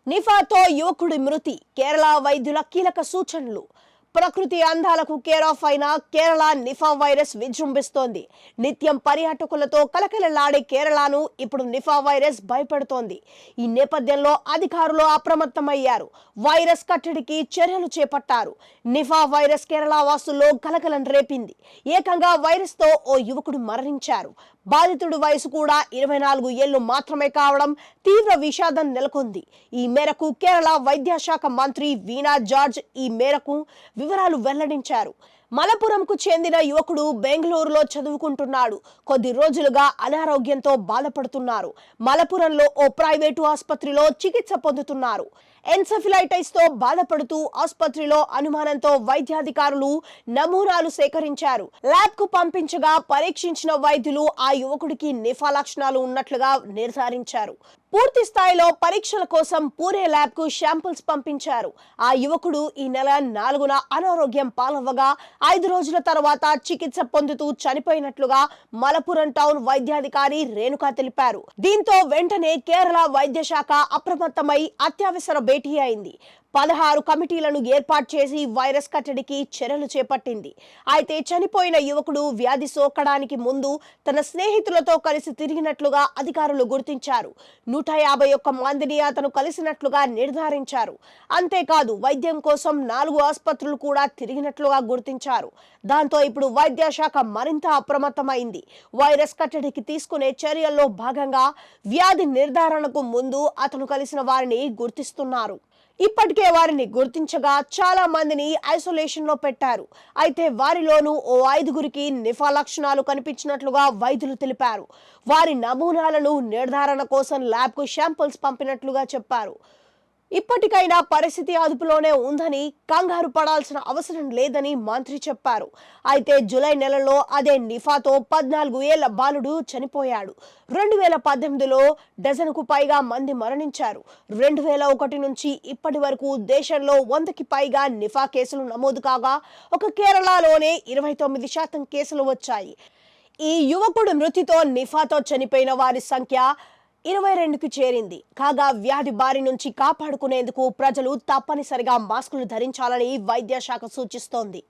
నిఫాతో యువకుడి మృతి కేరళ వైద్యుల కీలక సూచనలు. ప్రకృతి అందాలకు కేర్ ఆఫ్ అయిన కేరళ నిఫా వైరస్ విజృంభిస్తోంది. నిత్యం పర్యాటకులతో కలకలలాడే కేరళను ఇప్పుడు నిఫా వైరస్ భయపెడుతోంది. ఈ నేపథ్యంలో అధికారులు అప్రమత్తమయ్యారు. వైరస్ కట్టడికి చర్యలు చేపట్టారు. నిఫా వైరస్ కేరళ వాసుల్లో కలకలం రేపింది. ఏకంగా వైరస్ తో ఓ యువకుడు మరణించారు. బాధితుడి వయసు కూడా 24 ఏళ్లు మాత్రమే కావడం తీవ్ర విషాదం నెలకొంది. ఈ మేరకు కేరళ వైద్యశాఖ మంత్రి వీణా జార్జ్ వివరాలు వెల్లడించారు. మలపురంకు చెందిన యువకుడు బెంగళూరులో చదువుకుంటున్నాడు. కొద్ది రోజులుగా అనారోగ్యంతో బాధపడుతున్నారు. మలపురంలో ఓ ప్రైవేటు ఆసుపత్రిలో చికిత్స పొందుతున్నారు. ఎన్సెఫిలైటిస్ తో బాధపడుతూ ఆసుపత్రిలో అనుమానంతో వైద్యాధికారులు నమూనాలు సేకరించారు. ల్యాబ్ కు పంపించగా పరీక్షించిన వైద్యులు ఆ యువకుడికి నిఫా లక్షణాలు ఉన్నట్లుగా నిర్ధారించారు. పూర్తి స్థాయిలో పరీక్షల కోసం పూరే ల్యాబ్ కు శాంపిల్స్ పంపించారు. ఆ యువకుడు ఈ నెల 4న అనారోగ్యం పాలవ్వగా 5 రోజుల తర్వాత చికిత్స పొందుతూ చనిపోయినట్లుగా మలపురం టౌన్ వైద్యాధికారి రేణుక తెలిపారు. దీంతో వెంటనే కేరళ వైద్య శాఖ అప్రమత్తమై అత్యవసర భేటీ అయింది. 16 కమిటీలను ఏర్పాటు చేసి వైరస్ కట్టడికి చర్యలు చేపట్టింది. అయితే చనిపోయిన యువకుడు వ్యాధి సోకడానికి ముందు తన స్నేహితులతో కలిసి తిరిగినట్లుగా అధికారులు గుర్తించారు. 151 మందిని అతను కలిసినట్లుగా నిర్ధారించారు. అంతేకాదు వైద్యం కోసం 4 ఆసుపత్రులు కూడా తిరిగినట్లుగా గుర్తించారు. దాంతో ఇప్పుడు వైద్య శాఖ మరింత అప్రమత్తమైంది. వైరస్ కట్టడికి తీసుకునే చర్యల్లో భాగంగా వ్యాధి నిర్ధారణకు ముందు అతను కలిసిన వారిని గుర్తిస్తున్నారు. ఇప్పటికే వారిని గుర్తించగా చాలా మందిని ఐసోలేషన్ లో పెట్టారు. అయితే వారిలోనూ ఓ 5గురికి నిఫా లక్షణాలు కనిపించినట్లుగా వైద్యులు తెలిపారు. వారి నమూనాలను నిర్ధారణ కోసం ల్యాబ్ కు శాంపిల్స్ పంపినట్లుగా చెప్పారు. ఇప్పటికైనా పరిస్థితి అదుపులోనే ఉందని, కంగారు పడాల్సిన అవసరం లేదని మంత్రి చెప్పారు. అయితే జూలై నెలలో అదే నిఫాతో 14 ఏళ్ల బాలుడు చనిపోయాడు. 2018లో డజన్కు పైగా మంది మరణించారు. 2001 నుంచి ఇప్పటి వరకు దేశంలో 100కి పైగా నిఫా కేసులు నమోదు కాగా ఒక కేరళలోనే 29% కేసులు వచ్చాయి. ఈ యువకుడు మృతితో నిఫాతో చనిపోయిన వారి సంఖ్య 22కి చేరింది. కాగా వ్యాధి బారి నుంచి కాపాడుకునేందుకు ప్రజలు తప్పనిసరిగా మాస్కులు ధరించాలని వైద్య శాఖ సూచిస్తోంది.